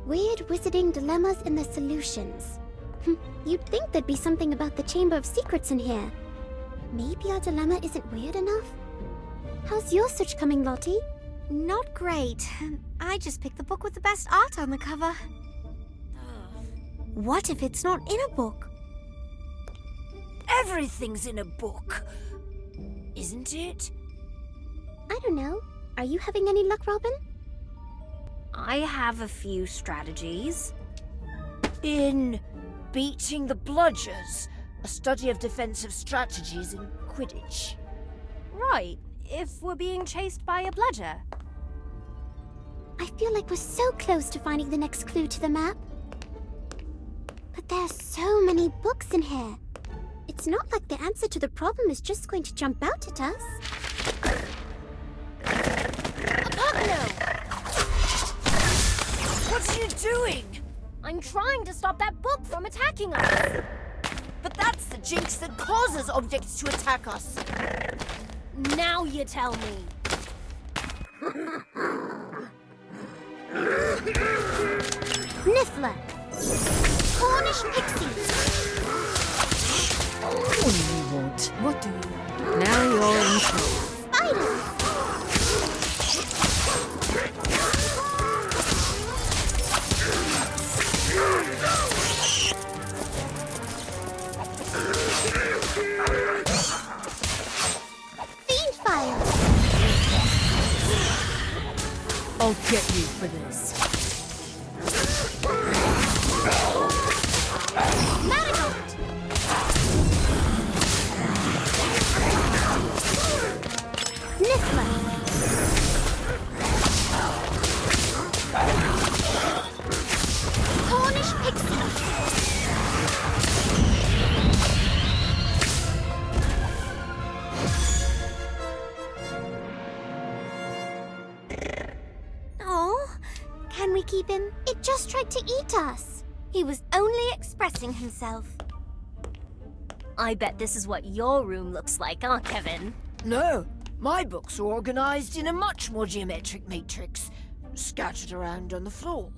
Weird wizarding dilemmas and the solutions. You'd think there'd be something about the Chamber of Secrets in here. Maybe our dilemma isn't weird enough? How's your search coming, Lottie? Not great. I just picked the book with the best art on the cover. What if it's not in a book? Everything's in a book, isn't it? I don't know. Are you having any luck, Robin? I have a few strategies. In beating the bludgers, a study of defensive strategies in Quidditch. Right, if we're being chased by a bludger. I feel like we're so close to finding the next clue to the map. But there are so many books in here. It's not like the answer to the problem is just going to jump out at us. What are you doing? I'm trying to stop that book from attacking us. But that's the jinx that causes objects to attack us. Now you tell me. Niffler! Cornish Pixie! What do you want? What do you... Now you're in trouble. Spider! Fiend Fire! I'll get you for this. Marigold! Niffler! Cornish Pixie! Oh, can we keep him? It just tried to eat us. He was only expressing himself. I bet this is what your room looks like, huh, Kevin? No, my books are organized in a much more geometric matrix, scattered around on the floor.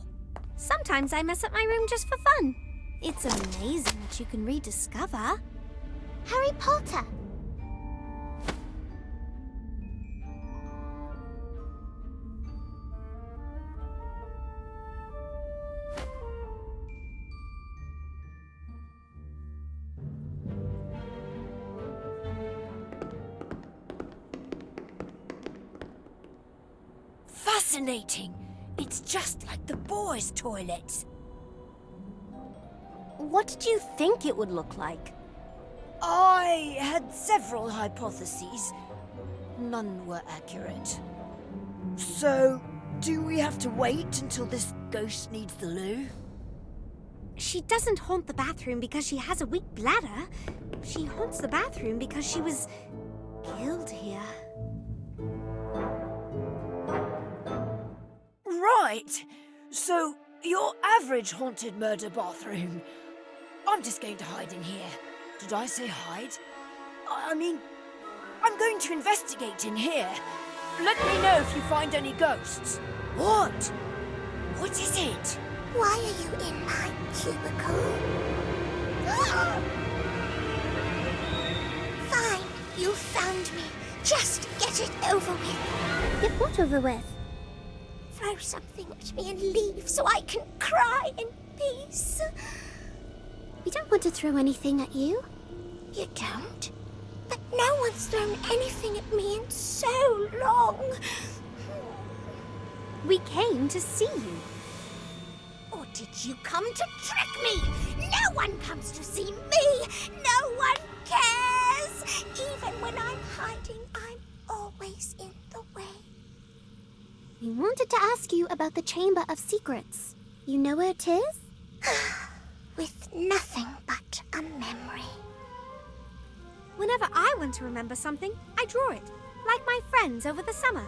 Sometimes I mess up my room just for fun. It's amazing what you can rediscover. Harry Potter! Fascinating! It's just like the boys' toilets. What did you think it would look like? I had several hypotheses. None were accurate. So, do we have to wait until this ghost needs the loo? She doesn't haunt the bathroom because she has a weak bladder. She haunts the bathroom because she was killed here. Right! So, your average haunted murder bathroom. I'm just going to hide in here. Did I say hide? I mean, I'm going to investigate in here. Let me know if you find any ghosts. What? What is it? Why are you in my cubicle? Fine, you found me. Just get it over with. Get what over with? Throw something at me and leave so I can cry in peace. We don't want to throw anything at you. You don't? But no one's thrown anything at me in so long. We came to see you. Or did you come to trick me? No one comes to see me. No one cares. Even when I'm hiding, I'm always in the way. We wanted to ask you about the Chamber of Secrets. You know where it is? With nothing but a memory. Whenever I want to remember something, I draw it, like my friends over the summer.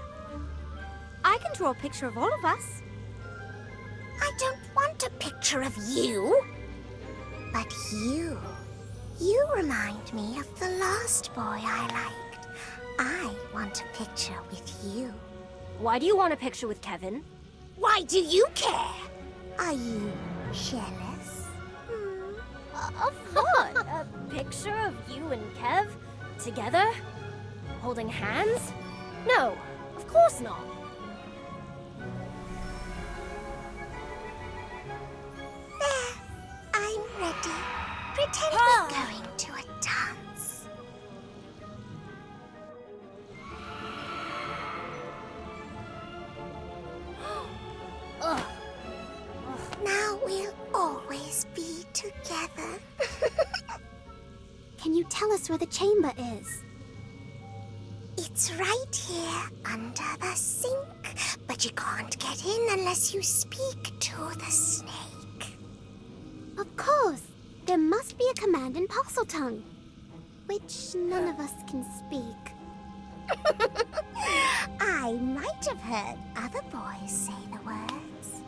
I can draw a picture of all of us. I don't want a picture of you. But you. You remind me of the last boy I liked. I want a picture with you. Why do you want a picture with Kevin? Why do you care? Are you jealous? Of what? A picture of you and Kev? Together? Holding hands? No, of course not. There, I'm ready. Pretend we're going to a dance. Ugh. Now we'll always be together. Can you tell us where the chamber is? It's right here under the sink, but you can't get in unless you speak to the snake. Of course! There must be a command in parcel tongue, which none of us can speak. I might have heard other boys say the words.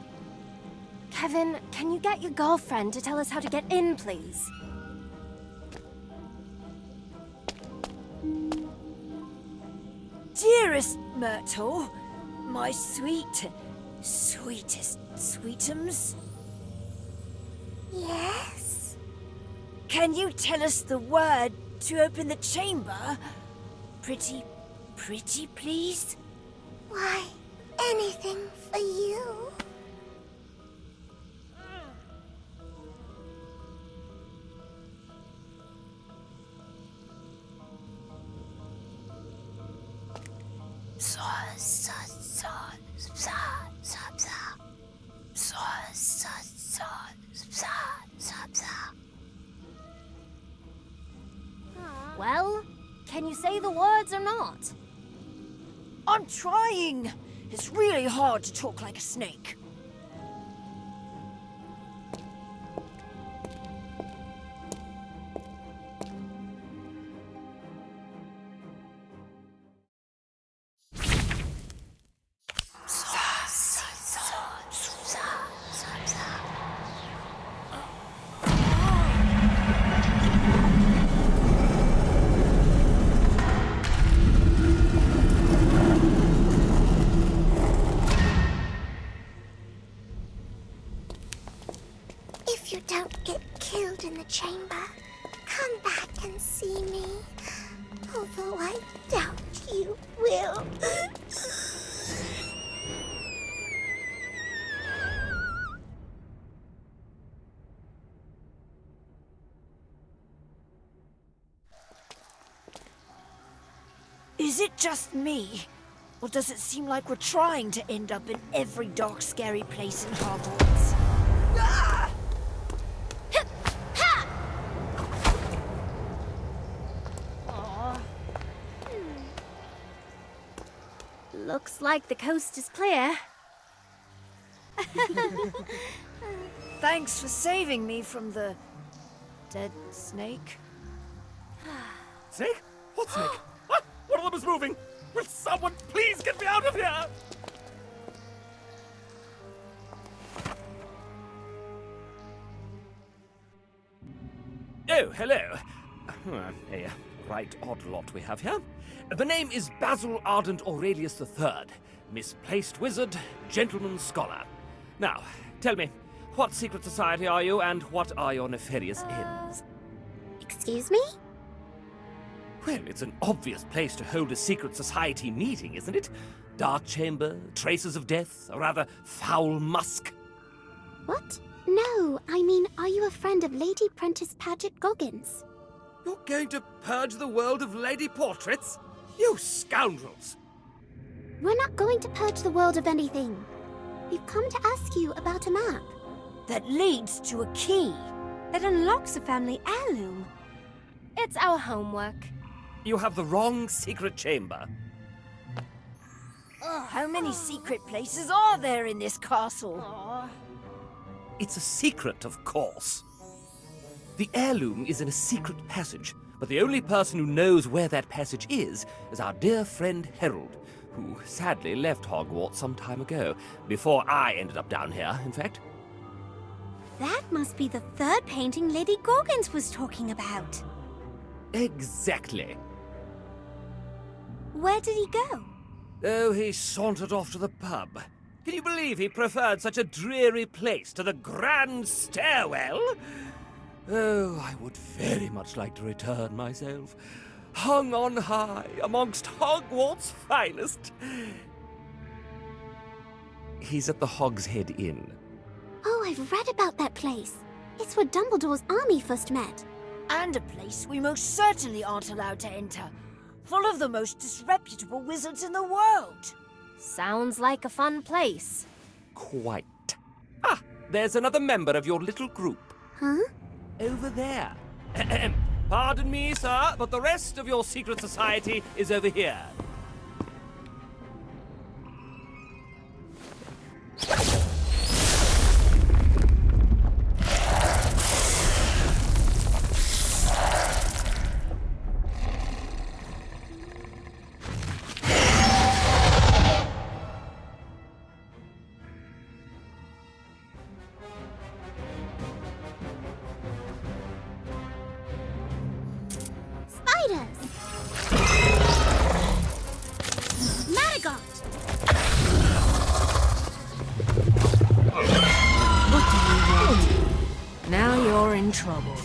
Kevin, can you get your girlfriend to tell us how to get in, please? Dearest Myrtle, my sweetest sweetums, Yes? can you tell us the word to open the chamber? Pretty, please? Why, anything for you. Well, can you say the words or not? I'm trying. It's really hard to talk like a snake. If you don't get killed in the chamber, come back and see me. Although I doubt you will. Is it just me? Or does it seem like we're trying to end up in every dark, scary place in Hogwarts? Ah! Looks like the coast is clear. Thanks for saving me from the dead snake. Snake? What snake? What? One of them is moving! Will someone please get me out of here? Oh, hello. A right odd lot we have here. The name is Basil Ardent Aurelius III, misplaced wizard, gentleman scholar. Now, tell me, what secret society are you, and what are your nefarious ends? Excuse me? Well, it's an obvious place to hold a secret society meeting, isn't it? Dark chamber, traces of death, a rather foul musk. What? No, I mean, are you a friend of Lady Prentice Paget Goggins? You're going to purge the world of lady portraits? You scoundrels! We're not going to purge the world of anything. We've come to ask you about a map. That leads to a key. That unlocks a family heirloom. It's our homework. You have the wrong secret chamber. How many secret places are there in this castle? It's a secret, of course. The heirloom is in a secret passage, but the only person who knows where that passage is our dear friend Harold, who sadly left Hogwarts some time ago, before I ended up down here, in fact. That must be the third painting Lady Goggins was talking about. Exactly. Where did he go? Oh, he sauntered off to the pub. Can you believe he preferred such a dreary place to the grand stairwell? Oh, I would very much like to return myself, hung on high amongst Hogwarts' finest. He's at the Hogsheade Inn. Oh, I've read about that place. It's where Dumbledore's army first met. And a place we most certainly aren't allowed to enter. Full of the most disreputable wizards in the world. Sounds like a fun place. Quite. Ah, there's another member of your little group. Huh? Over there. Pardon me, sir, but the rest of your secret society is over here. Spiders! Marigold! What do you want? Now you're in trouble.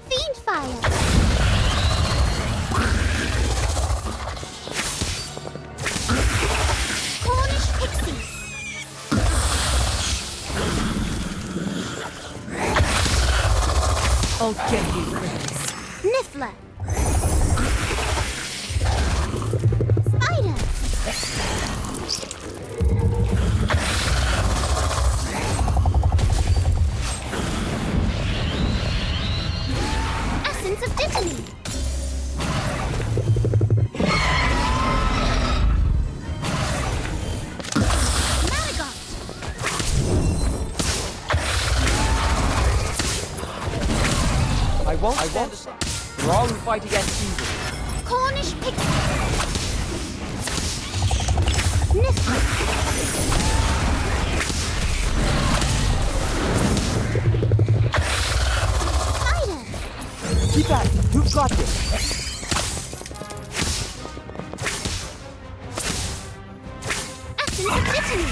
Fiend fire! Cornish pixie! I'll get you, Chris. Niffler! Spider! Essence of Dittany! Marigold! I won't stand aside. Wrong fight against evil. Cornish pixie! Niffler! Spider! Keep at it. You've got this. Essence of Dittany!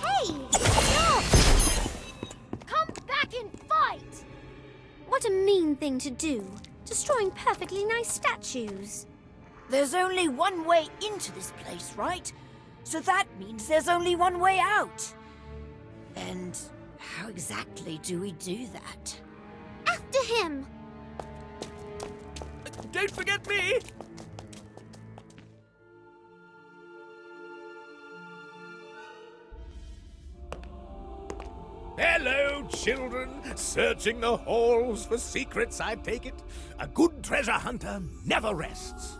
Hey! Stop! Come back and fight! What a mean thing to do. Destroying perfectly nice statues. There's only one way into this place, right? So that means there's only one way out. And how exactly do we do that? After him! Don't forget me! Hello, children. Searching the halls for secrets, I take it. A good treasure hunter never rests.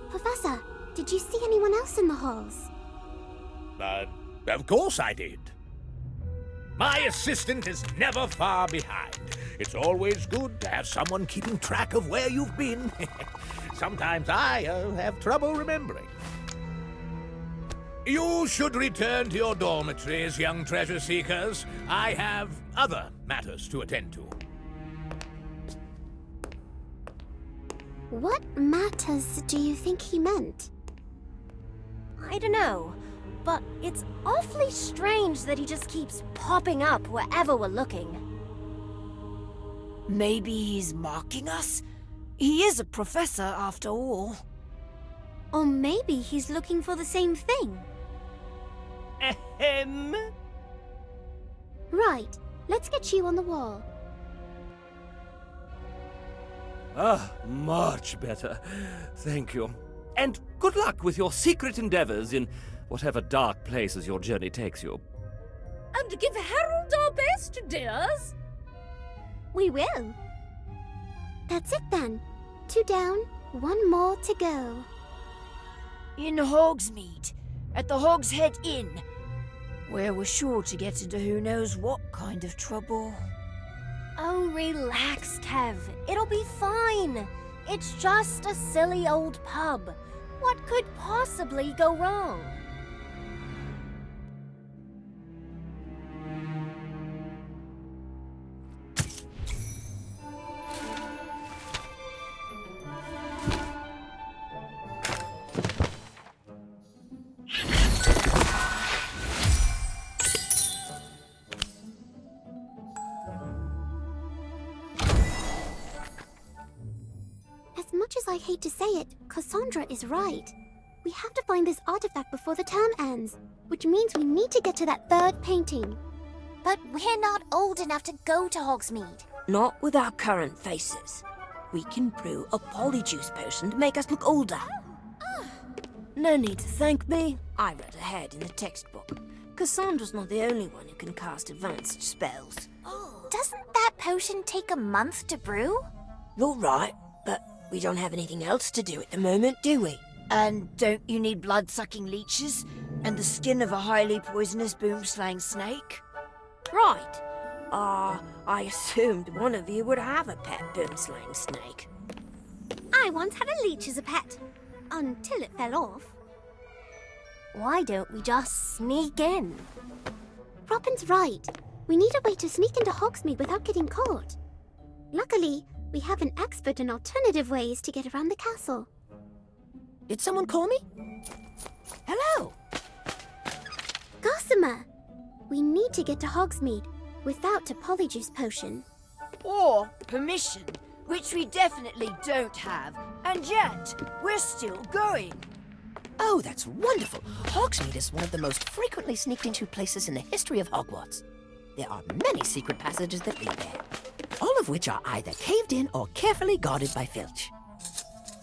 Professor, did you see anyone else in the halls? Of course I did. My assistant is never far behind. It's always good to have someone keeping track of where you've been. Sometimes I have trouble remembering. You should return to your dormitories, young treasure seekers. I have other matters to attend to. What matters do you think he meant? I don't know, but it's awfully strange that he just keeps popping up wherever we're looking. Maybe he's marking us? He is a professor, after all. Or maybe he's looking for the same thing. Ahem. Right, let's get you on the wall. Ah, much better. Thank you. And good luck with your secret endeavors in whatever dark places your journey takes you. And give Harold our best, dears. We will. That's it then. 2 down, 1 more to go. In Hogsmeade, at the Hogsheade Inn, where we're sure to get into who knows what kind of trouble. Oh, relax, Kev. It'll be fine. It's just a silly old pub. What could possibly go wrong? As much as I hate to say it, Cassandra is right. We have to find this artifact before the term ends, which means we need to get to that third painting. But we're not old enough to go to Hogsmeade. Not with our current faces. We can brew a polyjuice potion to make us look older. No need to thank me. I read ahead in the textbook. Cassandra's not the only one who can cast advanced spells. Doesn't that potion take a month to brew? You're right, but we don't have anything else to do at the moment, do we? And don't you need blood-sucking leeches and the skin of a highly poisonous boom-slaying snake? Right. I assumed one of you would have a pet boom-slaying snake. I once had a leech as a pet, until it fell off. Why don't we just sneak in? Robin's right. We need a way to sneak into Hogsmeade without getting caught. Luckily, we have an expert in alternative ways to get around the castle. Did someone call me? Hello! Gossamer! We need to get to Hogsmeade without a polyjuice potion. Or permission, which we definitely don't have, and yet we're still going. Oh, that's wonderful! Hogsmeade is one of the most frequently sneaked into places in the history of Hogwarts. There are many secret passages that lead there, all of which are either caved in or carefully guarded by Filch.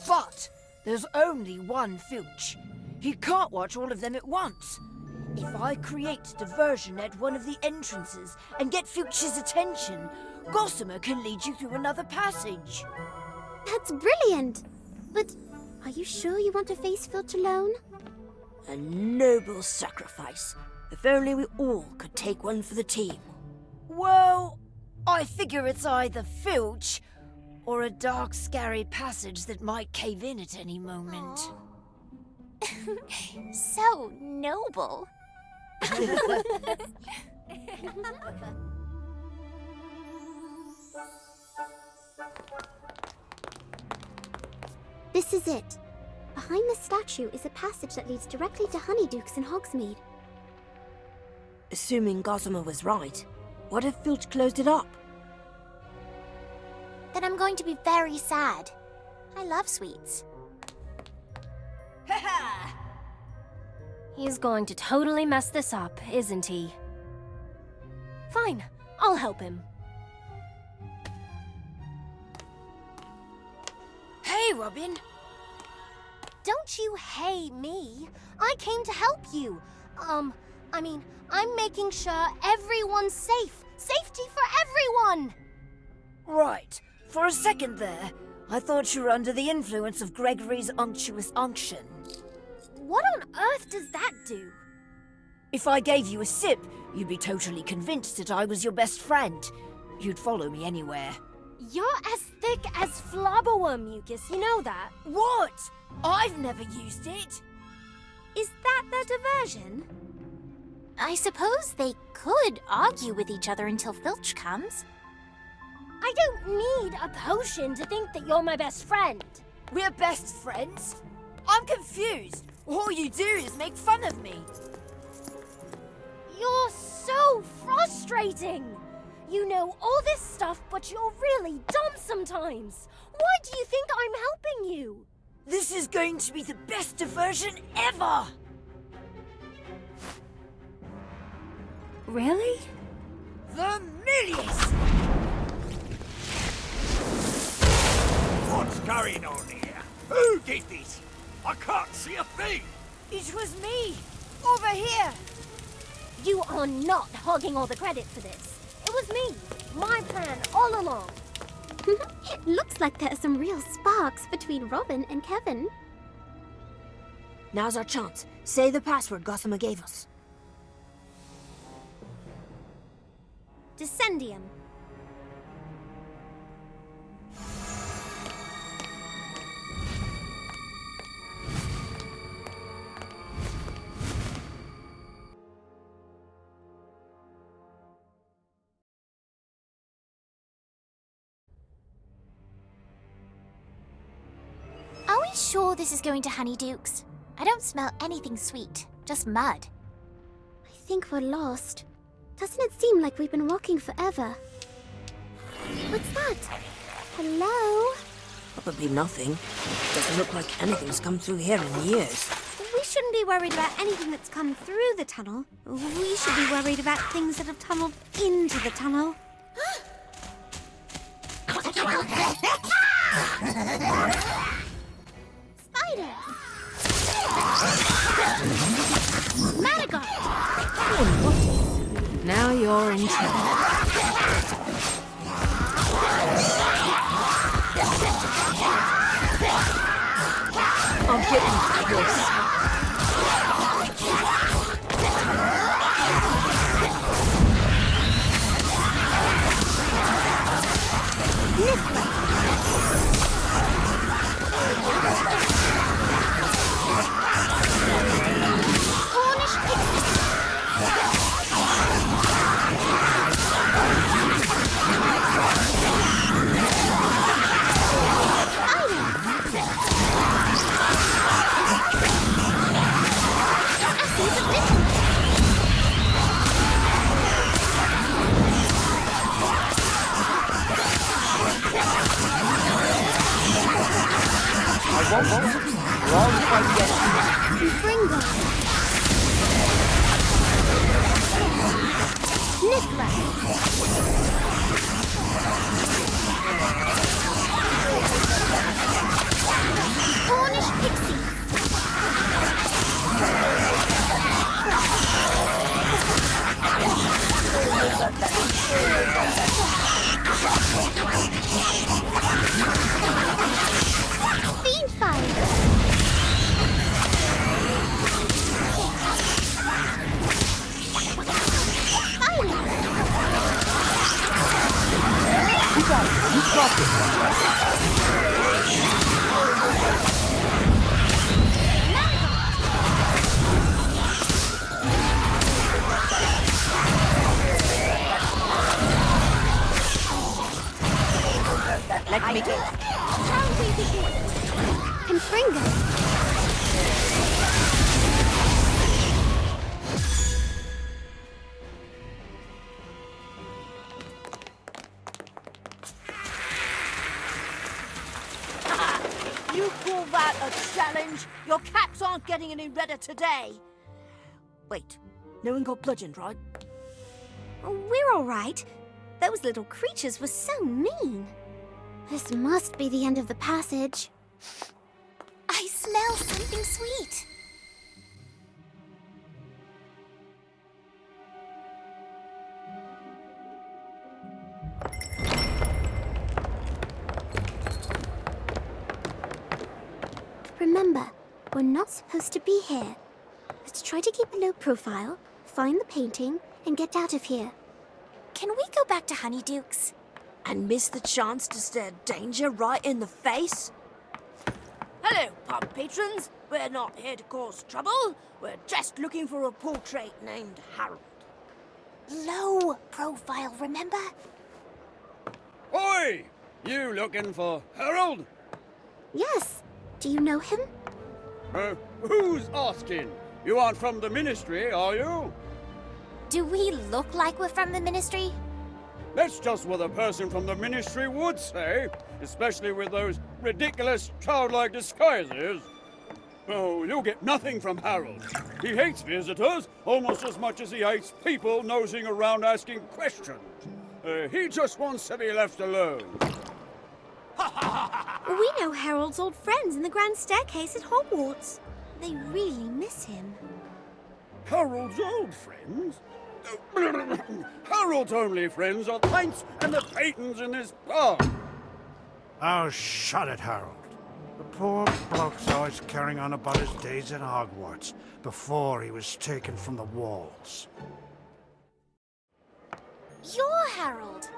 But there's only one Filch. He can't watch all of them at once. If I create diversion at one of the entrances and get Filch's attention, Gossamer can lead you through another passage. That's brilliant! But are you sure you want to face Filch alone? A noble sacrifice. If only we all could take one for the team. Well, I figure it's either Filch or a dark, scary passage that might cave in at any moment. So noble. This is it. Behind the statue is a passage that leads directly to Honeydukes in Hogsmeade. Assuming Gossamer was right, what if Filch closed it up? Then I'm going to be very sad. I love sweets. He's going to totally mess this up, isn't he? Fine, I'll help him. Hey, Robin! Don't you hey me. I came to help you. I'm making sure everyone's safe. Safety for everyone! Right. For a second there, I thought you were under the influence of Gregory's unctuous unction. What on earth does that do? If I gave you a sip, you'd be totally convinced that I was your best friend. You'd follow me anywhere. You're as thick as flobberworm mucus, you know that? What? I've never used it. Is that the diversion? I suppose they could argue with each other until Filch comes. I don't need a potion to think that you're my best friend. We're best friends? I'm confused. All you do is make fun of me. You're so frustrating. You know all this stuff, but you're really dumb sometimes. Why do you think I'm helping you? This is going to be the best diversion ever! Really? Vermilius! What's going on here? Who did this? I can't see a thing! It was me! Over here! You are not hogging all the credit for this. It was me. My plan all along. Looks like there are some real sparks between Robin and Kevin. Now's our chance. Say the password Gossamer gave us. Descendium. sure this is going to Honeydukes? I don't smell anything sweet, just mud. I think we're lost. Doesn't it seem like we've been walking forever? What's that? Hello? Probably nothing. Doesn't look like anything's come through here in years. We shouldn't be worried about anything that's come through the tunnel. We should be worried about things that have tunneled into the tunnel. Spiders! Madagascar! Now you're in trouble. I'll get you for this. Let me go. And Fringo. You call that a challenge? Your caps aren't getting any redder today. Wait, no one got bludgeoned, right? We're all right. Those little creatures were so mean. This must be the end of the passage. I smell something sweet. Remember, we're not supposed to be here. Let's try to keep a low profile, find the painting, and get out of here. Can we go back to Honeydukes? And miss the chance to stare danger right in the face? Hello, pub patrons. We're not here to cause trouble. We're just looking for a portrait named Harold. Low profile, remember? Oi! You looking for Harold? Yes. Do you know him? Who's asking? You aren't from the Ministry, are you? Do we look like we're from the Ministry? That's just what a person from the Ministry would say, especially with those ridiculous, childlike disguises. Oh, you'll get nothing from Harold. He hates visitors almost as much as he hates people nosing around asking questions. He just wants to be left alone. We know Harold's old friends in the Grand Staircase at Hogwarts. They really miss him. Harold's old friends? Harold's only friends are the Pints and the Peytons in this pub. Oh, shut it, Harold. The poor bloke's always carrying on about his days at Hogwarts before he was taken from the walls. You're Harold.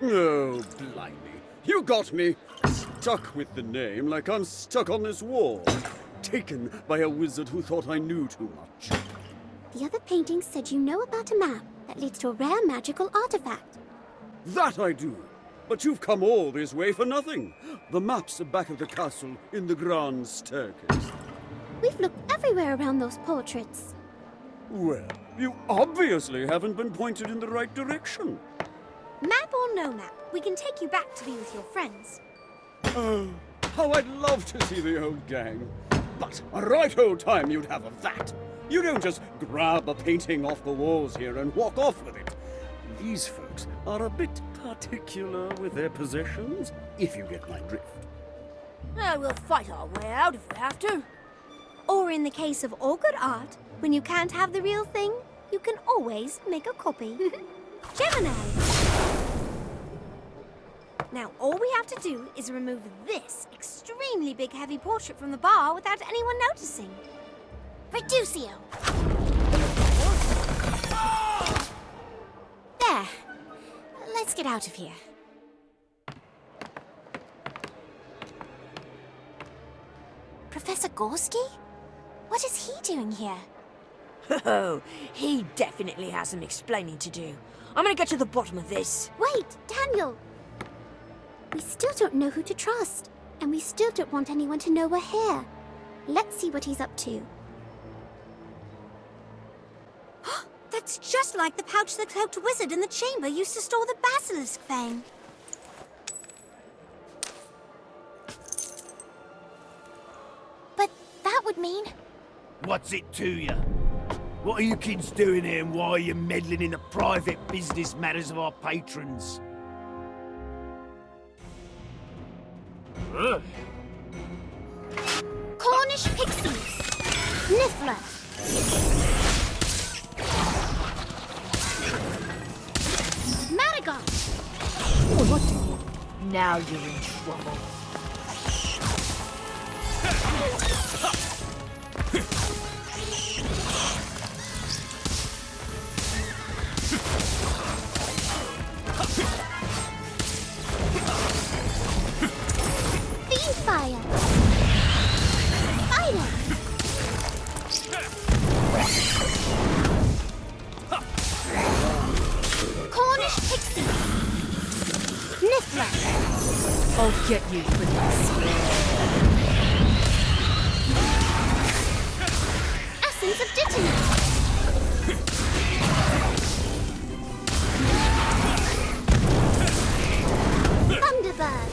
Oh, blimey. You got me stuck with the name like I'm stuck on this wall. Taken by a wizard who thought I knew too much. The other paintings said you know about a map that leads to a rare magical artifact. That I do. But you've come all this way for nothing. The map's back of the castle in the grand staircase. We've looked everywhere around those portraits. Well, you obviously haven't been pointed in the right direction. Map or no map, we can take you back to be with your friends. Oh, how I'd love to see the old gang. But a right old time you'd have of that. You don't just grab a painting off the walls here and walk off with it. These folks are a bit particular with their possessions, if you get my drift. We'll fight our way out if we have to. Or in the case of all good art, when you can't have the real thing, you can always make a copy. Gemini! Now all we have to do is remove this extremely big heavy portrait from the bar without anyone noticing. Reducio! There. Let's get out of here. Professor Gorski? What is he doing here? Oh, he definitely has some explaining to do. I'm gonna get to the bottom of this. Wait, Daniel! We still don't know who to trust, and we still don't want anyone to know we're here. Let's see what he's up to. That's just like the pouch the cloaked wizard in the chamber used to store the basilisk fang. But that would mean... What's it to you? What are you kids doing here and why are you meddling in the private business matters of our patrons? Cornish pixies! Niffler! Madagon! What do you... Now you're in trouble. Fiendfire! Spider! Cornish pixie! Niffler! I'll get you for this. Essence of Dittany! Thunderbird!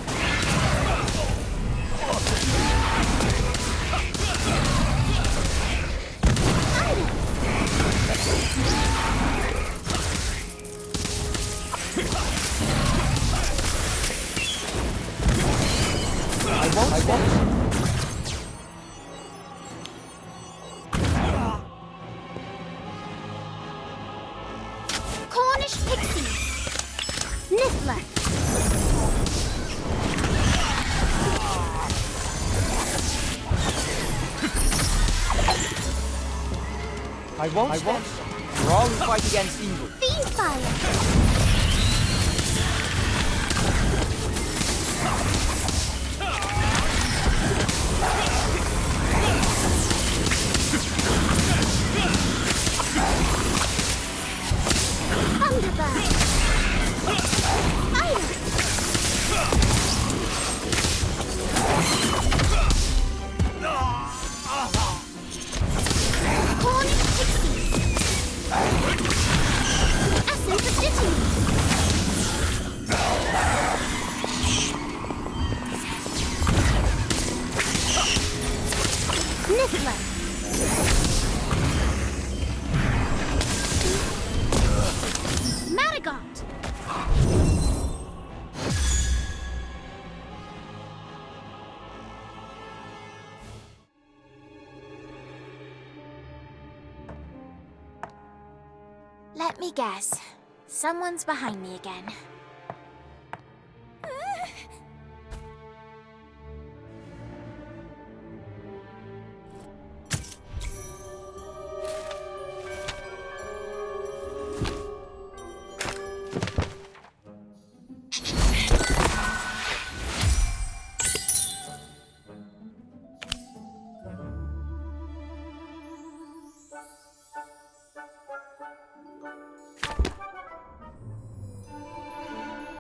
I won't. Cornish pixie! Niffler! I won't. We're all in fight against evil. Fiendfire! Thunderbird! Spider! Cornish pixie! Essence of Dittany! Niffler! Madagon! Let me guess. Someone's behind me again.